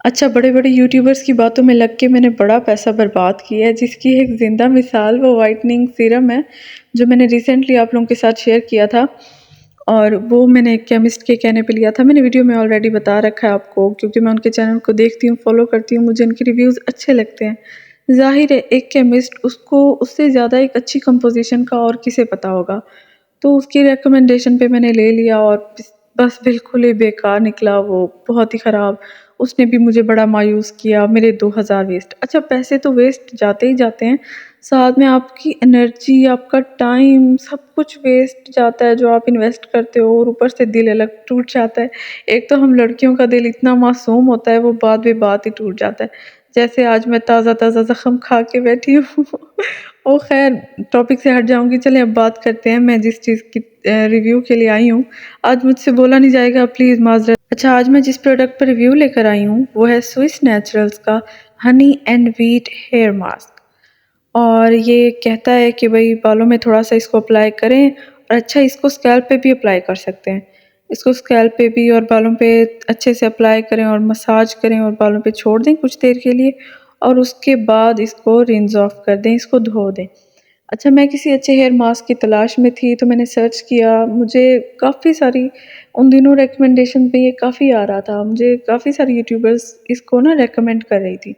अच्छा, बड़े-बड़े यूट्यूबर्स की बातों में लग के मैंने बड़ा पैसा बर्बाद किया है, जिसकी एक ज़िंदा मिसाल वो व्हाइटनिंग सीरम है, जो मैंने रिसेंटली आप लोगों के साथ शेयर किया था। और वो मैंने एक केमिस्ट के कहने पे लिया था। मैंने वीडियो में ऑलरेडी बता रखा है आपको, क्योंकि मैं उनके चैनल को देखती हूँ, फॉलो करती हूँ, मुझे उनके रिव्यूज़ अच्छे लगते हैं। ज़ाहिर है एक केमिस्ट उसको उससे ज़्यादा एक अच्छी कंपोज़िशन का और किसे पता होगा। तो उसकी रिकमेंडेशन पे मैंने ले लिया और बस बिल्कुल ही बेकार निकला वो, बहुत ही ख़राब। उसने भी मुझे बड़ा मायूस किया, मेरे 2000 वेस्ट। अच्छा, पैसे तो वेस्ट जाते ही जाते हैं, साथ में आपकी एनर्जी, आपका टाइम, सब कुछ वेस्ट जाता है जो आप इन्वेस्ट करते हो, और ऊपर से दिल अलग टूट जाता है। एक तो हम लड़कियों का दिल इतना मासूम होता है, वो बात बे बात ही टूट जाता है। जैसे आज मैं ताज़ा-ताज़ा ज़ख्म खा के बैठी हूँ। ओ ख़ैर, टॉपिक से हट जाऊँगी, चलें अब बात करते हैं मैं जिस चीज़ की रिव्यू के लिए आई हूँ। आज मुझसे बोला नहीं जाएगा, प्लीज़ माज़रत। अच्छा, आज मैं जिस प्रोडक्ट पर रिव्यू लेकर आई हूँ, वो है स्विस नेचुरल्स का honey and wheat hair mask. और ये कहता है कि भई बालों में थोड़ा-सा इसको अप्लाई करें, और अच्छा, इसको स्कैल्प पे भी अप्लाई कर सकते हैं। इसको स्कैल्प पे भी और बालों पे अच्छे से अप्लाई करें और मसाज करें और बालों पे छोड़ दें कुछ देर के लिए, और उसके बाद इसको रिंस ऑफ कर दें, इसको धो दें। अच्छा, मैं किसी अच्छे हेयर मास्क की तलाश में थी, तो मैंने सर्च किया, मुझे काफ़ी सारी उन दिनों रिकमेंडेशन में ये काफ़ी आ रहा था, मुझे काफ़ी सारी यूट्यूबर्स इसको ना रिकमेंड कर रही थी।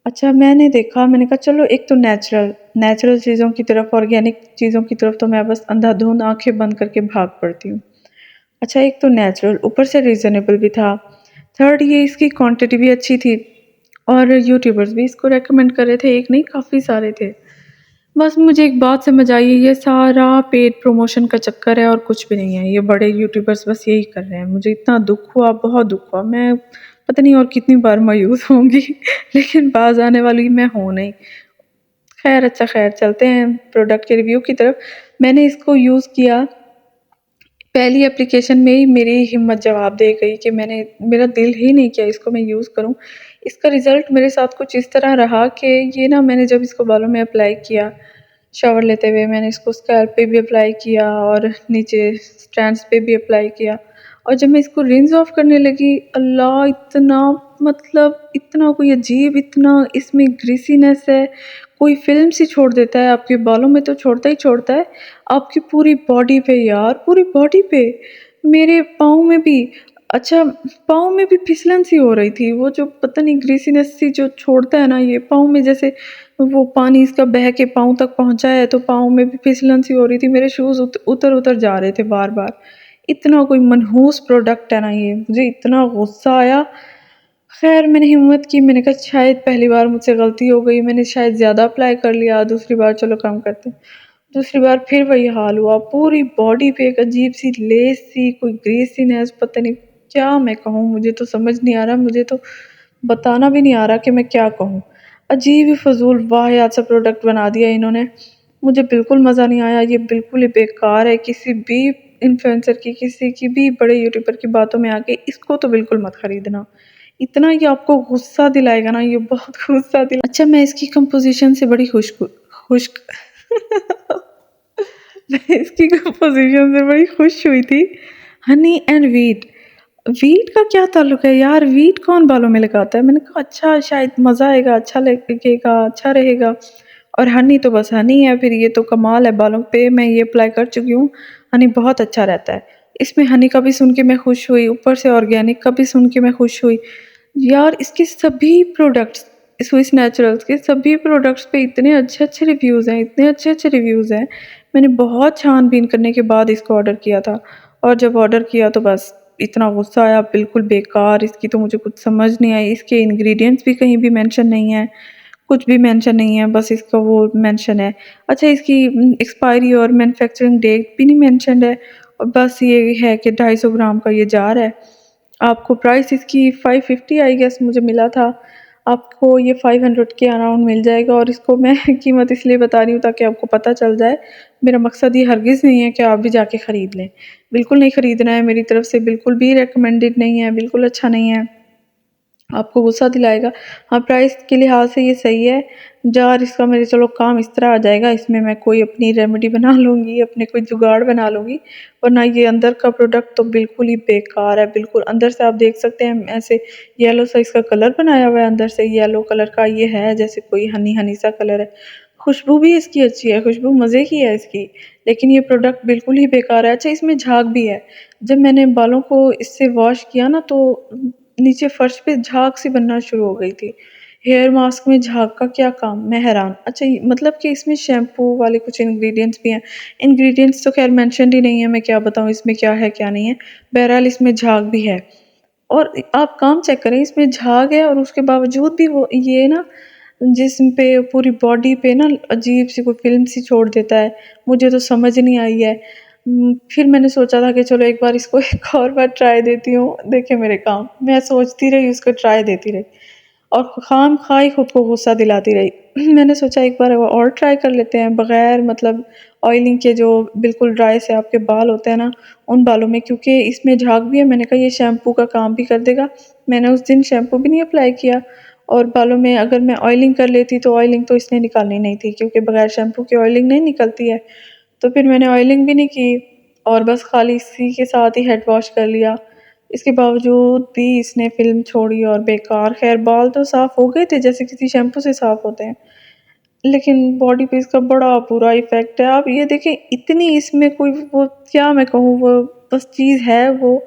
अच्छा, मैंने देखा, मैंने कहा चलो एक तो नेचुरल चीज़ों की तरफ, ऑर्गेनिक चीज़ों की तरफ तो मैं बस अंधाधुंध आँखें बंद करके भाग पड़ती हूँ। अच्छा, एक तो नेचुरल, ऊपर से रीज़नेबल भी था। थर्ड, ये इसकी क्वांटिटी भी अच्छी थी, और यूट्यूबर्स भी इसको रिकमेंड कर रहे थे, एक नहीं काफ़ी सारे थे। बस मुझे एक बात समझ आई है, ये सारा पेड प्रमोशन का चक्कर है और कुछ भी नहीं है। ये बड़े यूट्यूबर्स बस यही कर रहे हैं। मुझे इतना दुःख हुआ, बहुत दुःख हुआ। मैं पता नहीं और कितनी बार मायूस होंगी, लेकिन बाज़ आने वाली मैं हूँ नहीं। ख़ैर, अच्छा ख़ैर, चलते हैं प्रोडक्ट के रिव्यू की तरफ। मैंने इसको यूज़ किया, पहली एप्लीकेशन में ही मेरी हिम्मत जवाब दे गई कि मेरा दिल ही नहीं किया इसको मैं यूज़ करूँ। इसका रिज़ल्ट मेरे साथ कुछ इस तरह रहा कि ये ना, मैंने जब इसको बालों में अप्लाई किया, शावर लेते हुए मैंने इसको स्कैल्प पे भी अप्लाई किया और नीचे स्ट्रैंड्स पे भी अप्लाई किया, और जब मैं इसको रिंस ऑफ करने लगी, अल्लाह! इतना, मतलब इतना कोई अजीब, इतना इसमें ग्रीसीनेस है, कोई फ़िल्म सी छोड़ देता है, आपके बालों में तो छोड़ता ही छोड़ता है, आपकी पूरी बॉडी पे यार, पूरी बॉडी पे। मेरे पाँव में भी, अच्छा, पाँव में भी फिसलन सी हो रही थी, वो जो पता नहीं ग्रीसीनेस सी जो छोड़ता है ना ये पाँव में, जैसे वो पानी इसका बह के पाँव तक पहुँचा है, तो पाँव में भी फिसलन सी हो रही थी, मेरे शूज़ उतर-उतर जा रहे थे बार-बार। इतना कोई मनहूस प्रोडक्ट है ना ये, मुझे इतना गुस्सा आया। ख़ैर, मैंने हिम्मत की, मैंने कहा शायद पहली बार मुझसे गलती हो गई, मैंने शायद ज़्यादा अप्लाई कर लिया, दूसरी बार चलो कम करते हैं। दूसरी बार फिर वही हाल हुआ, पूरी बॉडी पे एक अजीब-सी लेस-सी, कोई ग्रीसीनेस, पता नहीं क्या मैं कहूँ, मुझे तो समझ नहीं आ रहा, मुझे तो बताना भी नहीं आ रहा कि मैं क्या कहूँ। अजीब ही फ़िज़ूल वाहियात सा प्रोडक्ट बना दिया इन्होंने, मुझे बिल्कुल मज़ा नहीं आया, ये बिल्कुल ही बेकार है। किसी भी इन्फ्लुएंसर की, किसी की भी बड़े यूट्यूबर की बातों में आके इसको तो बिल्कुल मत खरीदना। इतना ये आपको गुस्सा दिलाएगा ना, ये बहुत गुस्सा दिला। अच्छा, मैं इसकी कंपोज़िशन से बड़ी खुश मैं इसकी कंपोज़िशन से बड़ी खुश हुई थी। हनी एंड व्हीट, व्हीट का क्या ताल्लुक है यार? व्हीट कौन बालों में लगाता है? मैंने कहा अच्छा, शायद मज़ा आएगा, अच्छा लगेगा, अच्छा रहेगा। और हनी तो बस हनी है, फिर ये तो कमाल है बालों पे। मैं ये अप्लाई कर चुकी हूँ, हनी बहुत अच्छा रहता है। इसमें हनी का भी सुन के मैं खुश हुई, ऊपर से ऑर्गेनिक का भी सुन के मैं खुश हुई। यार, इसके सभी प्रोडक्ट्स, स्विस नेचुरल्स के सभी प्रोडक्ट्स पे इतने अच्छे-अच्छे रिव्यूज़ हैं, इतने अच्छे-अच्छे रिव्यूज़ हैं। मैंने बहुत छान-बीन करने के बाद इसको ऑर्डर किया था, और जब ऑर्डर किया तो बस इतना गुस्सा आया, बिल्कुल बेकार, इसकी तो मुझे कुछ समझ नहीं आई। इसके इंग्रीडिएंट्स भी कहीं भी मेंशन नहीं है, कुछ भी मेंशन नहीं है, बस इसका वो मेंशन है। अच्छा, इसकी एक्सपायरी और मैन्युफैक्चरिंग डेट भी नहीं मेंशन्ड है, और बस ये है कि 250 ग्राम का ये जार है। आपको प्राइस इसकी 550 आई गेस मुझे मिला था। आपको ये 500 के अराउंड मिल जाएगा, और इसको मैं कीमत इसलिए बता रही हूँ ताकि आपको पता चल जाए। मेरा मकसद ये हरगिज़ नहीं है कि आप भी जाके ख़रीद लें। बिल्कुल नहीं ख़रीदना है, मेरी तरफ से बिल्कुल भी रिकमेंडेड नहीं है, बिल्कुल अच्छा नहीं है। आपको गुस्सा दिलाएगा। हाँ, प्राइस के लिहाज़ से ये सही है, जार इसका मेरे चलो काम इस तरह आ जाएगा, इसमें मैं कोई अपनी रेमेडी बना लूँगी, अपने कोई जुगाड़ बना लूँगी। वरना ये अंदर का प्रोडक्ट तो बिल्कुल ही बेकार है, बिल्कुल अंदर से आप देख सकते हैं ऐसे येलो सा इसका कलर बनाया हुआ है, अंदर से येलो कलर का ये है जैसे कोई हनी हनी सा कलर है। खुशबू भी इसकी अच्छी है, खुशबू मज़े की है इसकी, लेकिन ये प्रोडक्ट बिल्कुल ही बेकार है। अच्छा इसमें झाग भी है, जब मैंने बालों को इससे वॉश किया ना तो नीचे फर्श पे झाग सी बनना शुरू हो गई थी। हेयर मास्क में झाग का क्या काम, मैं हैरान। अच्छा मतलब कि इसमें शैम्पू वाले कुछ इंग्रेडिएंट्स भी हैं। इंग्रेडिएंट्स तो खैर मेंशन्ड ही नहीं है, मैं क्या बताऊँ इसमें क्या है क्या नहीं है। बहरहाल इसमें झाग भी है और आप काम चेक करें, इसमें झाग है और उसके बावजूद भी वो ये ना जिस्म पे पूरी बॉडी पे ना अजीब सी कोई फिल्म सी छोड़ देता है। मुझे तो समझ नहीं आई है। फिर मैंने सोचा था कि चलो एक बार इसको एक और बार ट्राई देती हूँ, देखे मेरे काम। मैं सोचती रही उसको ट्राई देती रही और खामख़ा ही खुद को गुस्सा दिलाती रही। मैंने सोचा एक बार और ट्राई कर लेते हैं बग़ैर मतलब ऑयलिंग के, जो बिल्कुल ड्राई से आपके बाल होते हैं ना, उन बालों में, क्योंकि इसमें झाग भी है। मैंने कहा ये शैम्पू का काम भी कर देगा। मैंने उस दिन शैम्पू भी नहीं अप्लाई किया और बालों में अगर मैं ऑयलिंग कर लेती तो ऑयलिंग तो इसने निकालनी नहीं थी, क्योंकि बग़ैर शैम्पू के ऑयलिंग नहीं निकलती है। तो फिर मैंने ऑयलिंग भी नहीं की और बस खाली इसी के साथ ही हेड वॉश कर लिया। इसके बावजूद भी इसने फ़िल्म छोड़ी और बेकार। ख़ैर बाल तो साफ़ हो गए थे जैसे किसी शैम्पू से साफ़ होते हैं, लेकिन बॉडी पे इसका बड़ा बुरा इफ़ेक्ट है। आप ये देखें इतनी इसमें कोई वो क्या मैं कहूँ, वो बस चीज़ है, वो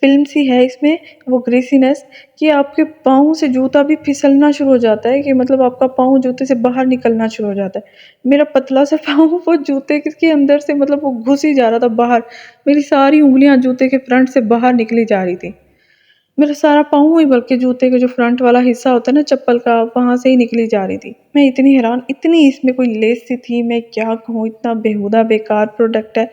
फ़िल्म सी है इसमें, वो ग्रीसीनेस कि आपके पाँव से जूता भी फिसलना शुरू हो जाता है, कि मतलब आपका पाँव जूते से बाहर निकलना शुरू हो जाता है। मेरा पतला सा पाँव वो जूते के अंदर से मतलब वो घुस ही जा रहा था बाहर। मेरी सारी उँगलियाँ जूते के फ्रंट से बाहर निकली जा रही थी। मेरा सारा पाँव ही बल्कि जूते का जो फ्रंट वाला हिस्सा होता है ना चप्पल का, वहाँ से ही निकली जा रही थी। मैं इतनी हैरान, इतनी इसमें कोई लेस सी थी, मैं क्या कहूँ, इतना बेहुदा बेकार प्रोडक्ट है,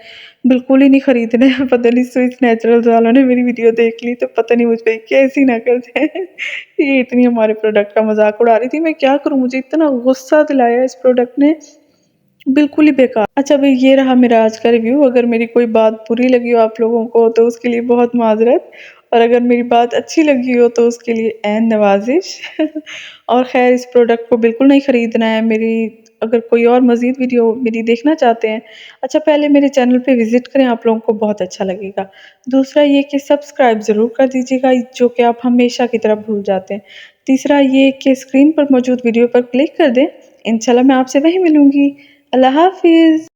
बिल्कुल ही नहीं खरीदना है। पता नहीं स्विस नेचुरल्स वालों ने मेरी वीडियो देख ली तो पता नहीं मुझ पे कैसी ना कर दें। ये इतनी हमारे प्रोडक्ट का मज़ाक उड़ा रही थी, मैं क्या करूँ, मुझे इतना गुस्सा दिलाया इस प्रोडक्ट ने, बिल्कुल ही बेकार। अच्छा भई ये रहा मेरा आज का रिव्यू। अगर मेरी कोई बात बुरी लगी हो आप लोगों को तो उसके लिए बहुत माज़रत, और अगर मेरी बात अच्छी लगी हो तो उसके लिए ऐन नवाज़िश। और ख़ैर इस प्रोडक्ट को बिल्कुल नहीं ख़रीदना है। मेरी अगर कोई और मज़ीद वीडियो मेरी देखना चाहते हैं, अच्छा पहले मेरे चैनल पे विज़िट करें, आप लोगों को बहुत अच्छा लगेगा। दूसरा ये कि सब्सक्राइब ज़रूर कर दीजिएगा, जो कि आप हमेशा की तरह भूल जाते हैं। तीसरा ये कि स्क्रीन पर मौजूद वीडियो पर क्लिक कर दें। इंशाल्लाह मैं आपसे वहीं मिलूँगी। अल्लाह हाफ़िज़।